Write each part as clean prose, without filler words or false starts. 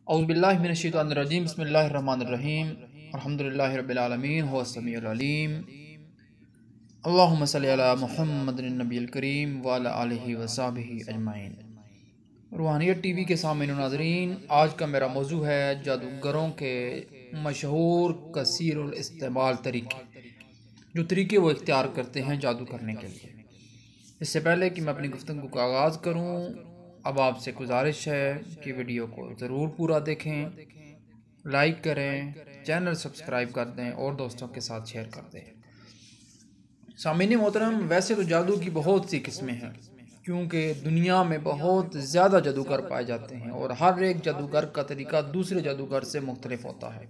اعوذ باللہ من الشیطان الرجیم بسم اللہ الرحمن الرحیم الحمدللہ رب العالمین هو السمیع العلیم اللہم صلی علی محمد النبی الکریم وعلی آلہ وصحبہ اجمعین۔ روحانیت ٹی وی کے سامعین و ناظرین، آج کا میرا موضوع ہے جادوگروں کے مشہور کثیر الاستعمال طریقے، جو طریقے وہ اختیار کرتے ہیں جادو کرنے کے لیے۔ اس سے پہلے کہ میں اپنی گفتگو کا آغاز کروں، اب آپ سے گزارش ہے کہ ویڈیو کو ضرور پورا دیکھیں، لائک کریں، چینل سبسکرائب کر دیں اور دوستوں کے ساتھ شیئر کر دیں۔ سامعین محترم، ویسے تو جادو کی بہت سی قسمیں ہیں، کیونکہ دنیا میں بہت زیادہ جادوگر پائے جاتے ہیں اور ہر ایک جادوگر کا طریقہ دوسرے جادوگر سے مختلف ہوتا ہے۔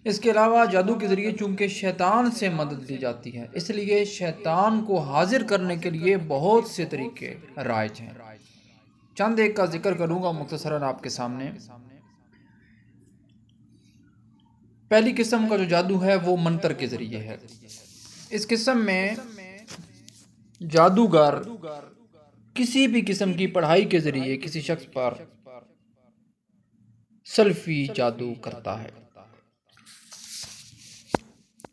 اس کے علاوہ جادو کے ذریعے چونکہ شیطان سے مدد لی جاتی ہے، اس لیے شیطان کو حاضر کرنے کے لیے بہت سے طریقے رائج ہیں۔ چند ایک کا ذکر کروں گا مختصراً آپ کے سامنے۔ پہلی قسم کا جو جادو ہے وہ منتر کے ذریعے ہے۔ اس قسم میں جادوگر کسی بھی قسم کی پڑھائی کے ذریعے کسی شخص پر سلفی جادو کرتا ہے۔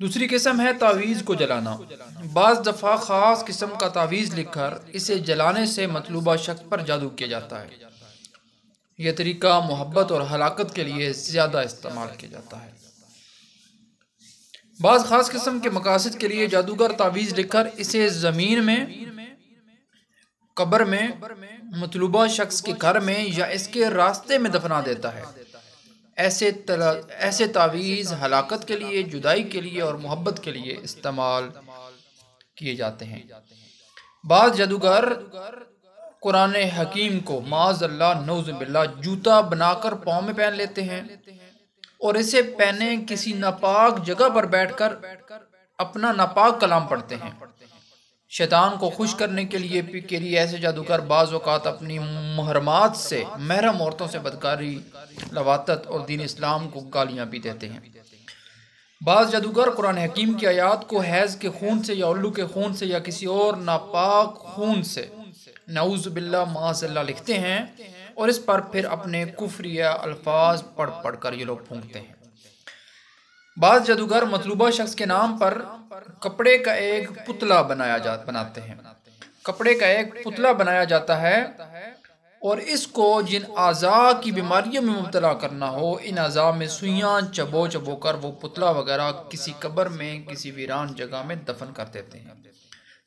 دوسری قسم ہے تعویذ کو جلانا۔ بعض دفعہ خاص قسم کا تعویذ لکھ کر اسے جلانے سے مطلوبہ شخص پر جادو کیا جاتا ہے۔ یہ طریقہ محبت اور ہلاکت کے لیے زیادہ استعمال کیا جاتا ہے۔ بعض خاص قسم کے مقاصد کے لیے جادوگر تعویذ لکھ کر اسے زمین میں، قبر میں، مطلوبہ شخص کے گھر میں یا اس کے راستے میں دفنا دیتا ہے۔ ایسے تعویذ ہلاکت کے لیے، جدائی کے لیے اور محبت کے لیے استعمال کیے جاتے ہیں۔ بعض جادوگر قرآن حکیم کو معاذ اللہ نعوذ باللہ جوتا بنا کر پاؤں میں پہن لیتے ہیں اور اسے پہنے کسی ناپاک جگہ پر بیٹھ کر اپنا ناپاک کلام پڑھتے ہیں۔ شیطان کو خوش کرنے کے لیے ایسے جادوگر بعض اوقات اپنی محرمات سے، محرم عورتوں سے بدکاری، لواطت اور دین اسلام کو گالیاں بھی دیتے ہیں۔ بعض جادوگر قرآن حکیم کی آیات کو حیض کے خون سے یا الو کے خون سے یا کسی اور ناپاک خون سے نعوذ باللہ معاذ اللہ لکھتے ہیں اور اس پر پھر اپنے کفریہ الفاظ پڑھ کر یہ لوگ پھونکتے ہیں۔ بعض جادوگر مطلوبہ شخص کے نام پر کپڑے کا ایک پتلا بناتے ہیں۔ کپڑے کا ایک پتلا بنایا جاتا ہے اور اس کو جن اعضاء کی بیماریوں میں مبتلا کرنا ہو، ان اعضاء میں سوئیاں چبو کر وہ پتلا وغیرہ کسی قبر میں، کسی ویران جگہ میں دفن کر دیتے ہیں۔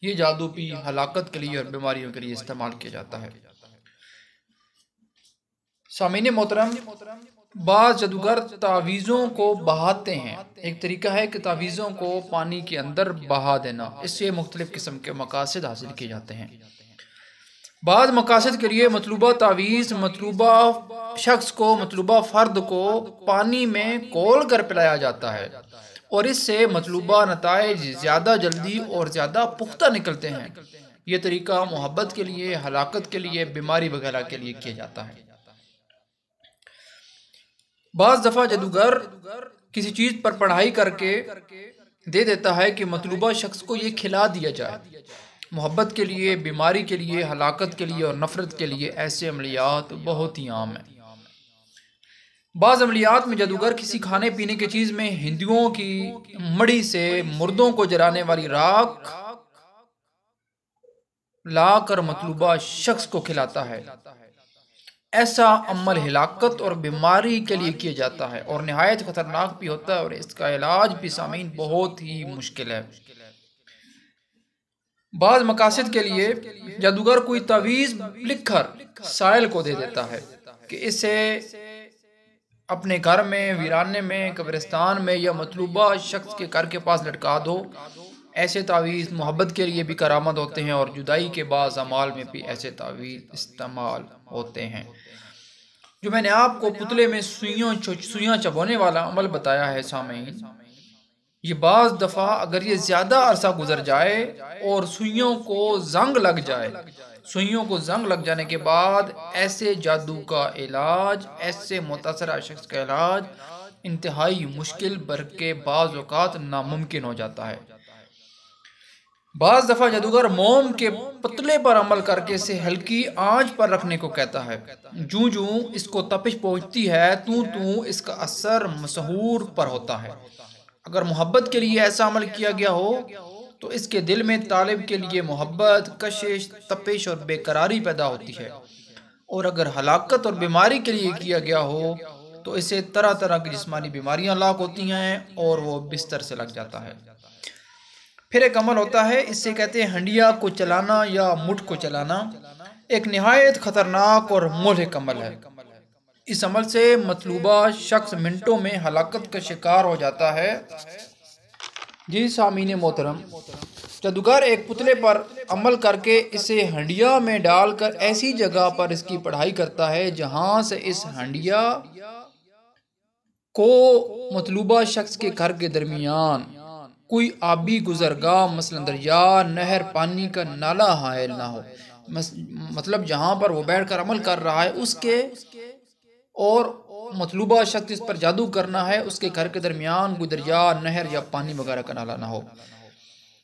یہ جادو بھی ہلاکت کے لیے اور بیماریوں کے لیے استعمال کیا جاتا ہے۔ سامعین محترم، بعض جادوگر تعویذوں کو بہاتے ہیں۔ ایک طریقہ ہے کہ تعویذوں کو پانی کے اندر بہا دینا، اس سے مختلف قسم کے مقاصد حاصل کیے جاتے ہیں۔ بعض مقاصد کے لیے مطلوبہ تعویذ مطلوبہ شخص کو، مطلوبہ فرد کو پانی میں کھول کر پلایا جاتا ہے اور اس سے مطلوبہ نتائج زیادہ جلدی اور زیادہ پختہ نکلتے ہیں۔ یہ طریقہ محبت کے لیے، ہلاکت کے لیے، بیماری وغیرہ کے لیے کیا جاتا ہے۔ بعض دفعہ جادوگر کسی چیز پر پڑھائی کر کے دے دیتا ہے کہ مطلوبہ شخص کو یہ کھلا دیا جائے۔ محبت کے لیے، بیماری کے لیے، ہلاکت کے لیے اور نفرت کے لیے ایسے عملیات بہت ہی عام ہیں۔ بعض عملیات میں جادوگر کسی کھانے پینے کی چیز میں ہندوؤں کی مڑی سے مردوں کو جلانے والی راکھ لا کر مطلوبہ شخص کو کھلاتا ہے۔ ایسا عمل ہلاکت اور بیماری کے لیے کیا جاتا ہے اور نہایت خطرناک بھی ہوتا ہے اور اس کا علاج بھی سامعین بہت ہی مشکل ہے۔ بعض مقاصد کے لیے جادوگر کوئی تعویذ لکھ کر سائل کو دے دیتا ہے کہ اسے اپنے گھر میں، ویرانے میں، قبرستان میں یا مطلوبہ شخص کے گھر کے پاس لٹکا دو۔ ایسے تعویذ محبت کے لیے بھی کارآمد ہوتے ہیں اور جدائی کے بعض اعمال میں بھی ایسے تعویذ استعمال ہوتے ہیں۔ جو میں نے آپ کو پتلے میں سوئیاں چبونے والا عمل بتایا ہے سامعین، یہ بعض دفعہ اگر یہ زیادہ عرصہ گزر جائے اور سوئیوں کو زنگ لگ جائے، سوئیوں کو زنگ لگ جانے کے بعد ایسے جادو کا علاج، ایسے متاثرہ شخص کا علاج انتہائی مشکل بلکہ بعض اوقات ناممکن ہو جاتا ہے۔ بعض دفعہ جادوگر موم کے پتلے پر عمل کر کے اسے ہلکی آنچ پر رکھنے کو کہتا ہے۔ جوں جوں اس کو تپش پہنچتی ہے توں اس کا اثر مسحور پر ہوتا ہے۔ اگر محبت کے لیے ایسا عمل کیا گیا ہو تو اس کے دل میں طالب کے لیے محبت، کشش، تپش اور بے قراری پیدا ہوتی ہے، اور اگر ہلاکت اور بیماری کے لیے کیا گیا ہو تو اسے طرح طرح کی جسمانی بیماریاں لاحق ہوتی ہیں اور وہ بستر سے لگ جاتا ہے۔ پھر ایک عمل ہوتا ہے، اس سے کہتے ہیں ہنڈیا کو چلانا یا مٹھ کو چلانا، ایک نہایت خطرناک اور مہلک عمل ہے۔ اس عمل سے مطلوبہ شخص منٹوں میں ہلاکت کا شکار ہو جاتا ہے۔ جی سامعین محترم، جادوگر ایک پتلے پر عمل کر کے اسے ہنڈیا میں ڈال کر ایسی جگہ پر اس کی پڑھائی کرتا ہے جہاں سے اس ہنڈیا کو مطلوبہ شخص کے گھر کے درمیان کوئی آبی گزرگاہ مثلا دریا، نہر، پانی کا نالا حائل نہ ہو۔ مطلب جہاں پر وہ بیٹھ کر عمل کر رہا ہے اس کے اور مطلوبہ شخص اس پر جادو کرنا ہے، اس کے گھر کے درمیان کوئی دریا، نہر یا پانی وغیرہ کا نالا نہ ہو۔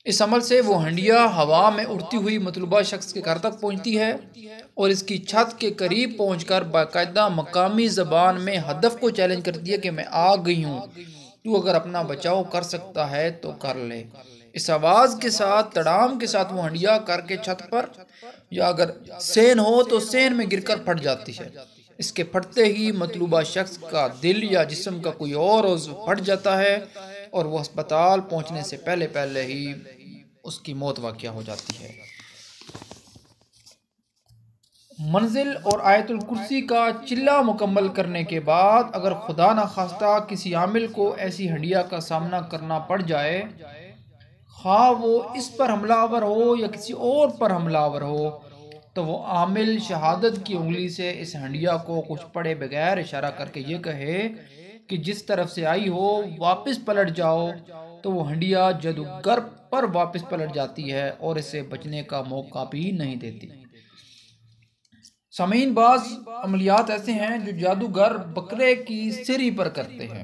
اس عمل سے وہ ہنڈیا ہوا میں اڑتی ہوئی مطلوبہ شخص کے گھر تک پہنچتی ہے اور اس کی چھت کے قریب پہنچ کر باقاعدہ مقامی زبان میں ہدف کو چیلنج کرتی ہے کہ میں آ گئی ہوں، تو اگر اپنا بچاؤ کر سکتا ہے تو کر لے۔ اس آواز کے ساتھ تڑام کے ساتھ وہ ہنڈیا کر کے چھت پر یا اگر سین ہو تو سین میں گر کر پھٹ جاتی ہے۔ اس کے پھٹتے ہی مطلوبہ شخص کا دل یا جسم کا کوئی اور عضو پھٹ جاتا ہے اور وہ ہسپتال پہنچنے سے پہلے ہی اس کی موت واقع ہو جاتی ہے۔ منزل اور آیت الکرسی کا چلہ مکمل کرنے کے بعد اگر خدا نخواستہ کسی عامل کو ایسی ہنڈیا کا سامنا کرنا پڑ جائے، خواہ وہ اس پر حملہ آور ہو یا کسی اور پر حملہ آور ہو، تو وہ عامل شہادت کی انگلی سے اس ہنڈیا کو کچھ پڑے بغیر اشارہ کر کے یہ کہے کہ جس طرف سے آئی ہو واپس پلٹ جاؤ، تو وہ ہنڈیا جادوگر پر واپس پلٹ جاتی ہے اور اسے بچنے کا موقع بھی نہیں دیتی۔ سامعین، بعض عملیات ایسے ہیں جو جادوگر بکرے کی سری پر کرتے ہیں۔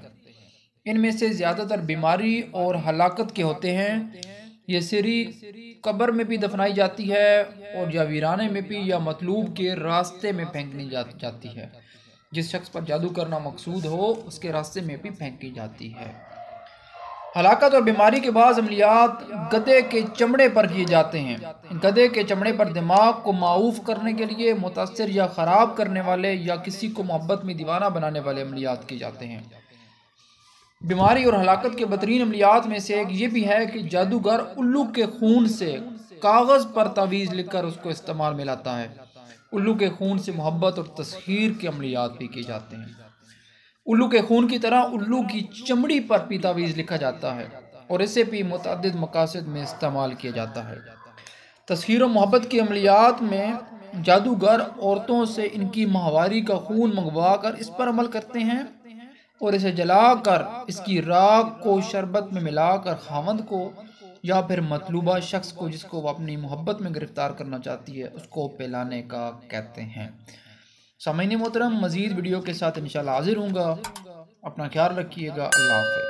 ان میں سے زیادہ تر بیماری اور ہلاکت کے ہوتے ہیں۔ یہ سری قبر میں بھی دفنائی جاتی ہے اور یا ویرانے میں بھی یا مطلوب کے راستے میں پھینکی جاتی ہے۔ جس شخص پر جادو کرنا مقصود ہو اس کے راستے میں بھی پھینکی جاتی ہے۔ ہلاکت اور بیماری کے بعض عملیات گدھے کے چمڑے پر کیے جاتے ہیں۔ گدھے کے چمڑے پر دماغ کو معاف کرنے کے لیے متاثر یا خراب کرنے والے یا کسی کو محبت میں دیوانہ بنانے والے عملیات کیے جاتے ہیں۔ بیماری اور ہلاکت کے بدترین عملیات میں سے ایک یہ بھی ہے کہ جادوگر الو کے خون سے کاغذ پر تعویذ لکھ کر اس کو استعمال میں لاتا ہے۔ الو کے خون سے محبت اور تسخیر کے عملیات بھی کیے جاتے ہیں۔ الو کے خون کی طرح الو کی چمڑی پر بھی تعویذ لکھا جاتا ہے اور اسے بھی متعدد مقاصد میں استعمال کیا جاتا ہے۔ تسخیر و محبت کی عملیات میں جادوگر عورتوں سے ان کی ماہواری کا خون منگوا کر اس پر عمل کرتے ہیں اور اسے جلا کر اس کی راکھ کو شربت میں ملا کر خاوند کو یا پھر مطلوبہ شخص کو جس کو وہ اپنی محبت میں گرفتار کرنا چاہتی ہے اس کو پلانے کا کہتے ہیں۔ سامعین محترم، مزید ویڈیو کے ساتھ انشاءاللہ حاضر ہوں گا۔ اپنا خیال رکھیے گا۔ اللہ حافظ۔